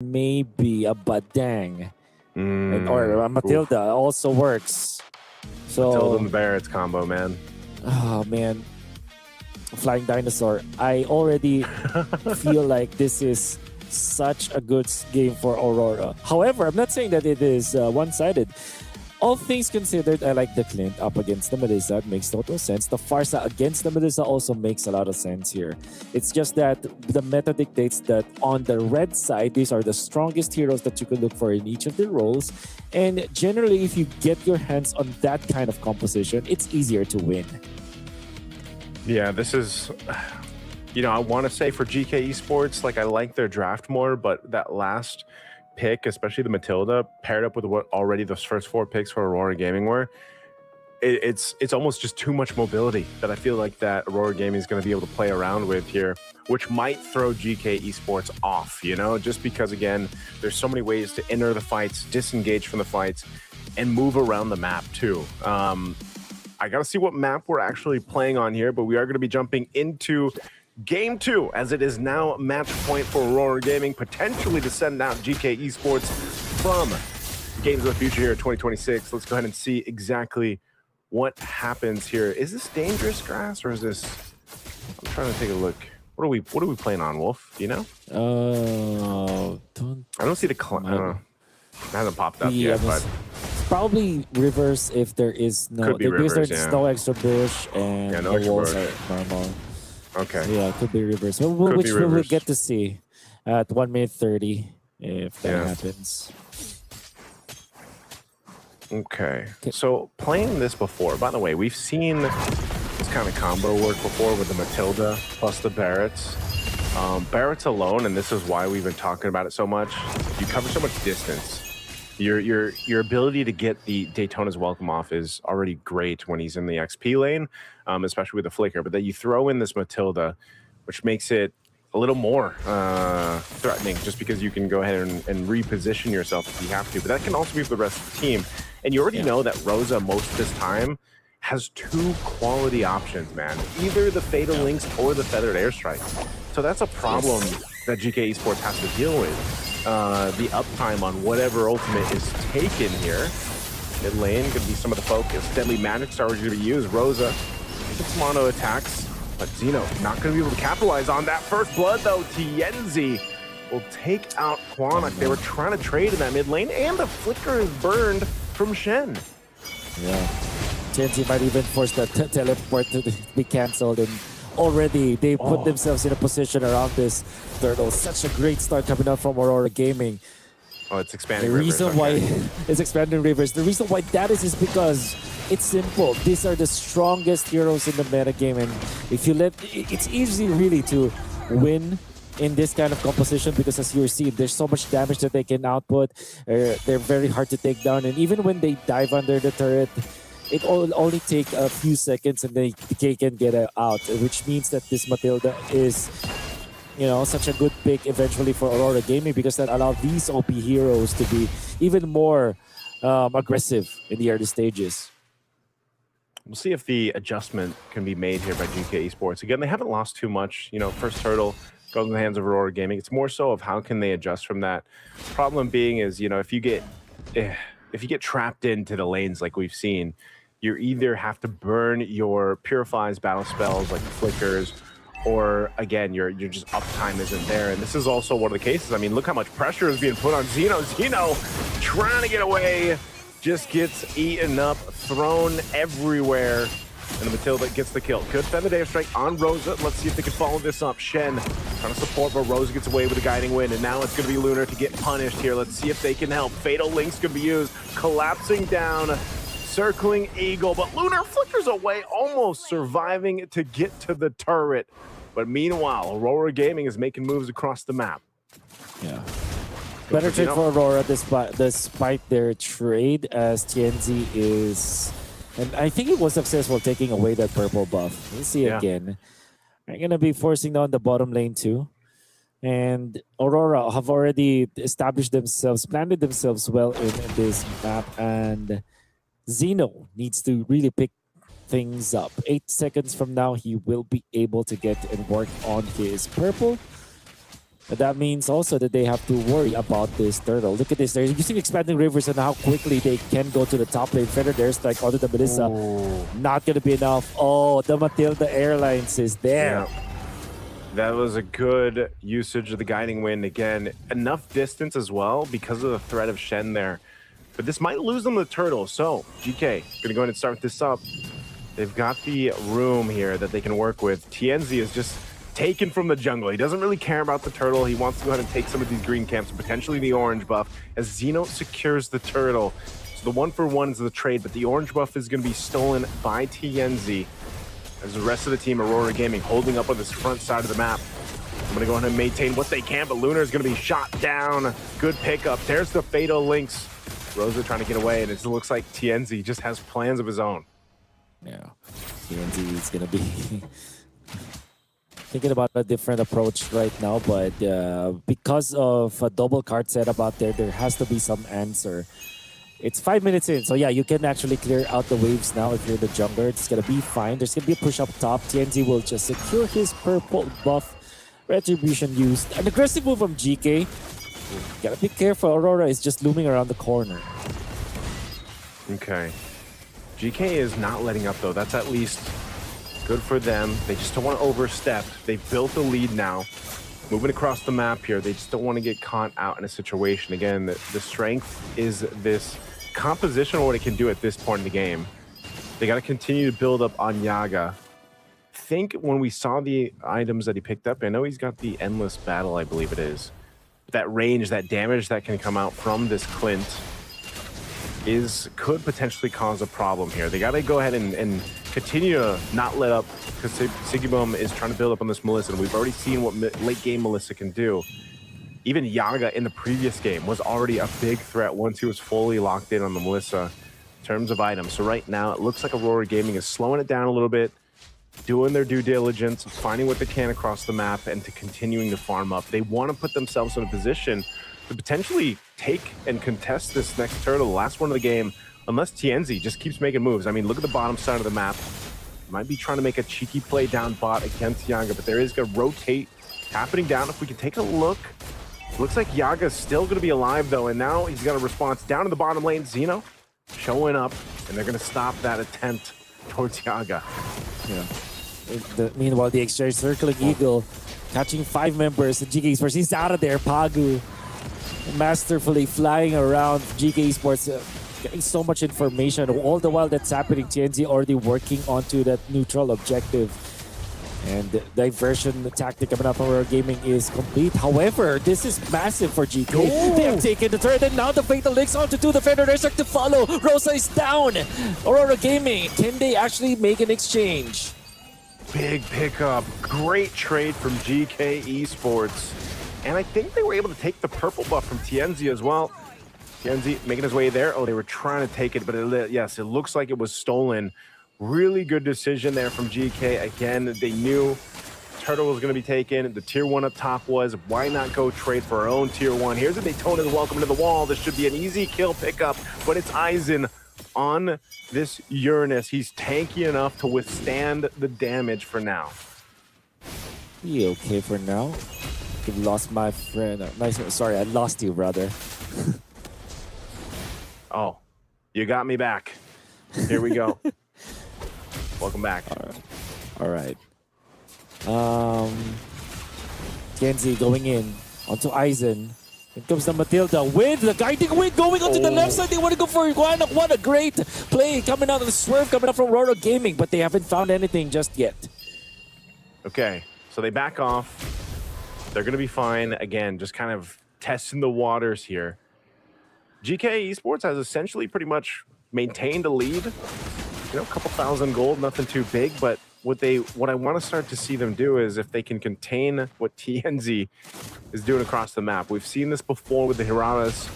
maybe a Badang or a Matilda also works. So Matilda and the Barrett's combo, man. Oh man, Flying Dinosaur. I already feel like this is such a good game for Aurora. However, I'm not saying that it is one-sided. All things considered, I like the Clint up against the Medusa. It makes total sense. The Farsa against the Medusa also makes a lot of sense here. It's just that the meta dictates that on the red side, these are the strongest heroes that you can look for in each of the roles. And generally, if you get your hands on that kind of composition, it's easier to win. Yeah, this is, I want to say for Geekay Esports, like I like their draft more, but that last pick, especially the Matilda, paired up with what already those first 4 picks for Aurora Gaming were, it's almost just too much mobility that I feel like that Aurora Gaming is going to be able to play around with here, which might throw Geekay Esports off, just because, again, there's so many ways to enter the fights, disengage from the fights, and move around the map too. I got to see what map we're actually playing on here, but we are going to be jumping into Game 2, as it is now match point for Aurora Gaming, potentially to send out Geekay Esports from Games of the Future here in 2026. Let's go ahead and see exactly what happens here. Is this dangerous grass, or is this... I'm trying to take a look. What are we playing on, Wolf? Do you know? I don't see the... I don't know. It hasn't popped up yet, but... Probably rivers if there is no... Could be rivers, there's no extra bush, and no the walls are normal. Okay. So yeah, it could be rivers. Which we will get to see at 1 minute 30 if that happens. Okay. So playing this before, by the way, we've seen this kind of combo work before with the Matilda plus the Barretts. Barretts alone, and this is why we've been talking about it so much, you cover so much distance. Your ability to get the Daytona's welcome off is already great when he's in the XP lane, especially with the flicker. But then you throw in this Matilda, which makes it a little more threatening, just because you can go ahead and reposition yourself if you have to. But that can also be for the rest of the team. And you already know that Rosa, most of this time, has 2 quality options, man. Either the Fatal Links or the Feathered Airstrike. So that's a problem that Geekay Esports has to deal with. The uptime on whatever ultimate is taken here. Mid lane could be some of the focus. Deadly Magic's already going to be used. Rosa gets mono attacks, but Zeno not going to be able to capitalize on that first blood, though. Tienzi will take out Quanok. They were trying to trade in that mid lane, and the flicker is burned from Shen. Yeah. Tienzi might even force the teleport to be cancelled, and already they put themselves in a position around this turtle. Such a great start coming out from Aurora Gaming. Oh, it's expanding the rivers. Reason why it's expanding rivers. The reason why that is because it's simple. These are the strongest heroes in the meta game, and if you let, it's easy really to win in this kind of composition, because as you're seeing, there's so much damage that they can output. They're very hard to take down, and even when they dive under the turret, it will only take a few seconds and they can get out, which means that this Matilda is, such a good pick eventually for Aurora Gaming, because that allows these OP heroes to be even more aggressive in the early stages. We'll see if the adjustment can be made here by Geekay Esports. Again, they haven't lost too much. First turtle goes in the hands of Aurora Gaming. It's more so of how can they adjust from that. Problem being is, if you get trapped into the lanes like we've seen, you either have to burn your Purifies battle spells like the flickers, or again, your just uptime isn't there. And this is also one of the cases. I mean, look how much pressure is being put on Zeno. Zeno trying to get away, just gets eaten up, thrown everywhere. And the Matilda gets the kill. Good Feathered Airstrike on Rosa. Let's see if they can follow this up. Shen trying to support, but Rosa gets away with a guiding wind. And now it's going to be Lunar to get punished here. Let's see if they can help. Fatal Links can be used. Collapsing down. Circling Eagle, but Lunar flickers away, almost surviving to get to the turret. But meanwhile, Aurora Gaming is making moves across the map. Yeah. Better trade for Aurora despite their trade, as Tienzi is... And I think it was successful taking away that purple buff. Let's see again. They're going to be forcing down the bottom lane too. And Aurora have already established themselves, planted themselves well in this map. And Zeno needs to really pick things up. 8 seconds from now, he will be able to get and work on his purple. But that means also that they have to worry about this turtle. Look at this. They're using expanding rivers and how quickly they can go to the top lane. Feather their strike onto the Melissa. Not going to be enough. Oh, the Matilda Airlines is there. Yeah. That was a good usage of the Guiding Wind. Again, enough distance as well because of the threat of Shen there. But this might lose them the turtle. So, GK, going to go ahead and start this up. They've got the room here that they can work with. TNZ is just taken from the jungle. He doesn't really care about the turtle. He wants to go ahead and take some of these green camps, potentially the orange buff, as Xeno secures the turtle. So the 1-for-1 is the trade, but the orange buff is going to be stolen by TNZ. As the rest of the team, Aurora Gaming, holding up on this front side of the map. I'm going to go ahead and maintain what they can, but Lunar is going to be shot down. Good pickup. There's the Fatal Links. Rosa trying to get away, and it looks like TNZ just has plans of his own. Yeah, TNZ is going to be thinking about a different approach right now, but because of a double card setup out there, there has to be some answer. It's 5 minutes in, so yeah, you can actually clear out the waves now if you're the jungler. It's going to be fine. There's going to be a push up top. TNZ will just secure his purple buff. Retribution used. An aggressive move from GK. Gotta be careful. Aurora is just looming around the corner. Okay. GK is not letting up, though. That's at least good for them. They just don't want to overstep. They've built a lead now. Moving across the map here, they just don't want to get caught out in a situation. Again, the strength is this composition of what it can do at this point in the game. They got to continue to build up on Yaga. I think when we saw the items that he picked up, I know he's got the Endless Battle, I believe it is. But that range, that damage that can come out from this Clint could potentially cause a problem here. They got to go ahead and continue to not let up, because Sigibum is trying to build up on this Melissa, and we've already seen what late game Melissa can do. Even Yaga in the previous game was already a big threat once he was fully locked in on the Melissa in terms of items. So right now it looks like Aurora Gaming is slowing it down a little bit, doing their due diligence, finding what they can across the map, and to continuing to farm up. They want to put themselves in a position to potentially take and contest this next turtle, the last one of the game, unless TNZ just keeps making moves. I mean, look at the bottom side of the map. Might be trying to make a cheeky play down bot against Yaga, but there is going to rotate happening down. If we can take a look, looks like Yaga's still going to be alive, though, and now he's got a response down in the bottom lane. Xeno showing up, and they're going to stop that attempt towards Yaga. Yeah. Meanwhile, the exchange circling Eagle, catching 5 members of Geekay Esports. He's out of there. Pagu masterfully flying around Geekay Esports, getting so much information. All the while that's happening, TNZ already working onto that neutral objective. And the diversion tactic coming up from Aurora Gaming is complete. However, this is massive for GK. Ooh. They have taken the turret, and now the Fatal Links on to do the Feather Strike to follow. Rosa is down. Aurora Gaming, can they actually make an exchange? Big pickup. Great trade from GK Esports. And I think they were able to take the purple buff from TNZ as well. TNZ making his way there. Oh, they were trying to take it, but yes, it looks like it was stolen. Really good decision there from GK. Again, they knew Turtle was going to be taken. The tier 1 up top was, why not go trade for our own tier 1? Here's a Daytona, welcome to the wall. This should be an easy kill pickup, but it's Aizen on this Uranus. He's tanky enough to withstand the damage for now. Be okay for now. You've lost my friend. Sorry, I lost you, brother. Oh, you got me back. Here we go. Welcome back. All right. Kenzie going in onto Aizen. Here comes the Matilda with the guiding wind going onto the left side. They want to go for Iguana. What a great play coming out of the swerve coming up from Aurora Gaming, but they haven't found anything just yet. Okay, so they back off. They're going to be fine. Again, just kind of testing the waters here. GK Esports has essentially pretty much maintained a lead. You know, a couple thousand gold, nothing too big, but what I want to start to see them do is if they can contain what TNZ is doing across the map. We've seen this before with the Hiraras.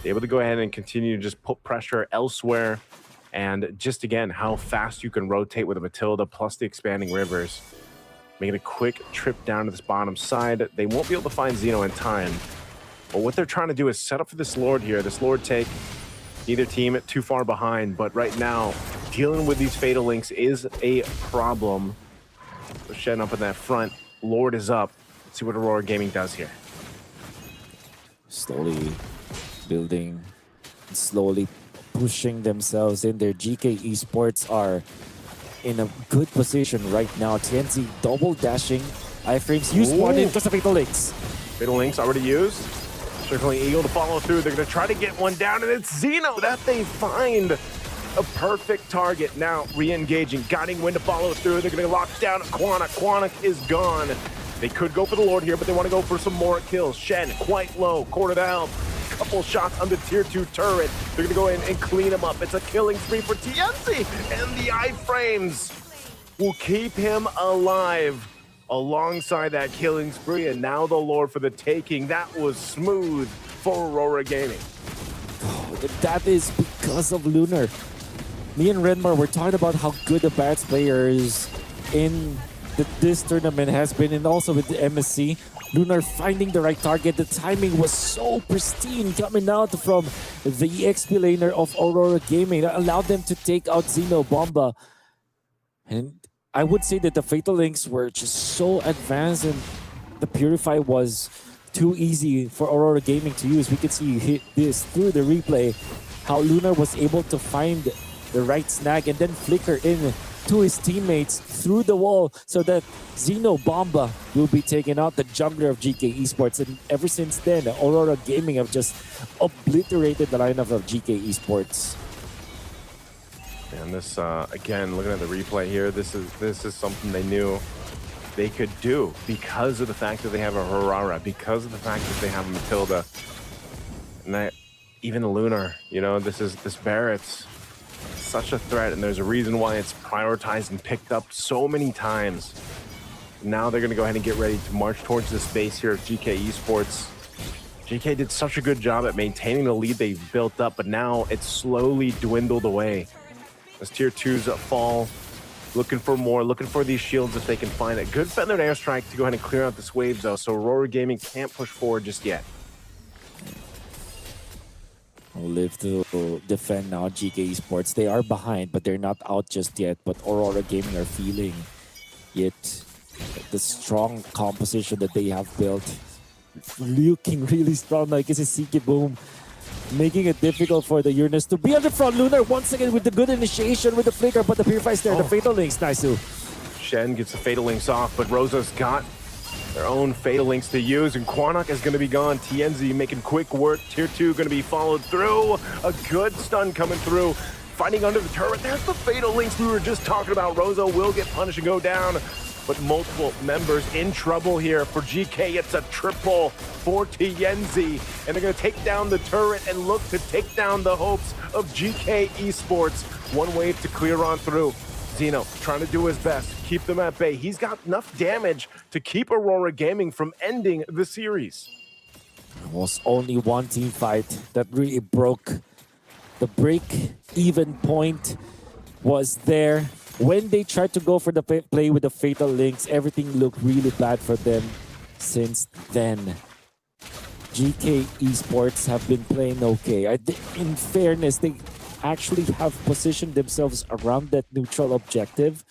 They're able to go ahead and continue to just put pressure elsewhere. And just again, how fast you can rotate with a Matilda plus the expanding rivers. Making a quick trip down to this bottom side. They won't be able to find Xeno in time. But what they're trying to do is set up for this Lord here. This Lord take neither team too far behind. But right now, dealing with these Fatal Links is a problem. So Shen up in that front. Lord is up. Let's see what Aurora Gaming does here. Slowly building, slowly pushing themselves in there. Geekay Esports are in a good position right now. TNZ double dashing. Iframes used one in because of Fatal Links. Fatal Links already used. Circling Eagle to follow through. They're going to try to get one down, and it's Xeno that they find. A perfect target. Now re-engaging, guiding Wind to follow through. They're going to lock down Quanok. Quanok is gone. They could go for the Lord here, but they want to go for some more kills. Shen quite low, quarter to health. Couple shots on the tier 2 turret. They're going to go in and clean him up. It's a killing spree for TNC, and the iframes will keep him alive alongside that killing spree. And now the Lord for the taking. That was smooth for Aurora Gaming. That is because of Lunar. Me and Renmar were talking about how good the Barretts players in this tournament has been, and also with the MSC. Lunar finding the right target. The timing was so pristine coming out from the XP laner of Aurora Gaming. That allowed them to take out Xeno Bomba. And I would say that the Fatal Links were just so advanced, and the Purify was too easy for Aurora Gaming to use. We could see you hit this through the replay, how Lunar was able to find the right snag and then flicker in to his teammates through the wall so that Xeno Bomba will be taken out, the jungler of Geekay Esports. And ever since then, Aurora Gaming have just obliterated the lineup of Geekay Esports. And this, again, looking at the replay here, this is something they knew they could do because of the fact that they have a Aurora, because of the fact that they have a Matilda. And that, even the Lunar, you know, this Barrett's such a threat, and there's a reason why it's prioritized and picked up so many times. Now they're going to go ahead and get ready to march towards this base here of Geekay Esports. GK did such a good job at maintaining the lead they've built up, but now it's slowly dwindled away. As tier 2s fall, looking for more, looking for these shields if they can find it. Good feathered airstrike to go ahead and clear out this wave though, so Aurora Gaming can't push forward just yet. Will live to defend now. Geekay Esports, they are behind, but they're not out just yet. But Aurora Gaming are feeling it. The strong composition that they have built, looking really strong. Like it's a Siki Boom, making it difficult for the Uranus to be on the front. Lunar once again with the good initiation with the flicker, but the Purify's there. The Fatal Links, nice too. Shen gets the Fatal Links off, but Rosa's got their own Fatal Links to use, and Quanok is going to be gone. TNZ making quick work. Tier 2 going to be followed through. A good stun coming through. Fighting under the turret. There's the Fatal Links we were just talking about. Rosa will get punished and go down, but multiple members in trouble here. For GK, it's a triple for TNZ, and they're going to take down the turret and look to take down the hopes of GK Esports. One wave to clear on through. Xeno trying to do his best, keep them at bay. He's got enough damage to keep Aurora Gaming from ending the series. It was only one team fight that really broke. The break-even point was there. When they tried to go for the play with the Fatal Links, everything looked really bad for them since then. GK Esports have been playing okay. In fairness, they actually have positioned themselves around that neutral objective.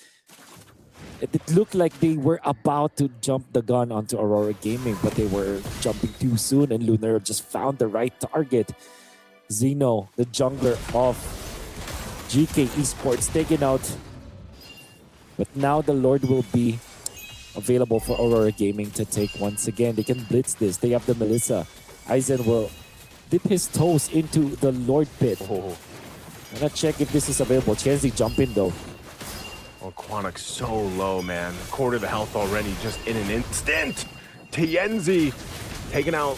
It looked like they were about to jump the gun onto Aurora Gaming, but they were jumping too soon, and Lunar just found the right target. Xeno, the jungler of GK Esports, taken out. But now the Lord will be available for Aurora Gaming to take once again. They can blitz this. They have the Melissa. Aizen will dip his toes into the Lord pit. I'm gonna check if this is available. Chenzi jump in though. Oh, Quanok's so low, man. Quarter of the health already just in an instant. TNZ taking out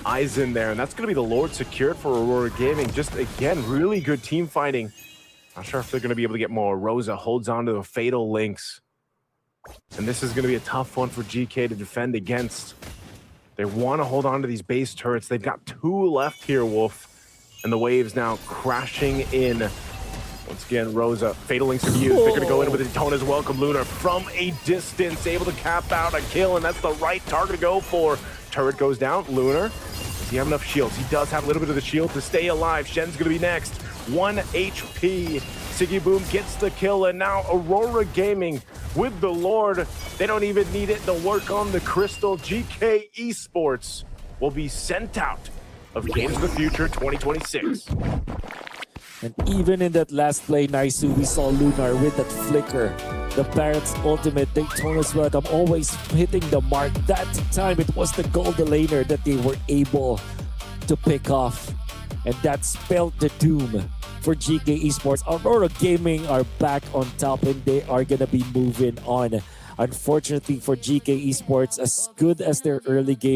Aizen there, and that's going to be the Lord secured for Aurora Gaming. Just, again, really good team fighting. Not sure if they're going to be able to get more. Rosa holds on to the Fatal Links. And this is going to be a tough one for GK to defend against. They want to hold on to these base turrets. They've got 2 left here, Wolf. And the waves now crashing in. Once again, Rosa, Fatal Links are used. They're going to go in with Daytona's Welcome. Lunar from a distance, able to cap out a kill, and that's the right target to go for. Turret goes down. Lunar, does he have enough shields? He does have a little bit of the shield to stay alive. Shen's going to be next. 1 HP. Siggy Boom gets the kill, and now Aurora Gaming with the Lord. They don't even need it to work on the crystal. GK Esports will be sent out of Games of the Future 2026. And even in that last play, Naisu, we saw Lunar with that flicker. The Barrett's ultimate, Daytona's welcome, always hitting the mark. That time it was the Golden Laner that they were able to pick off. And that spelled the doom for GK Esports. Aurora Gaming are back on top and they are going to be moving on. Unfortunately for GK Esports, as good as their early game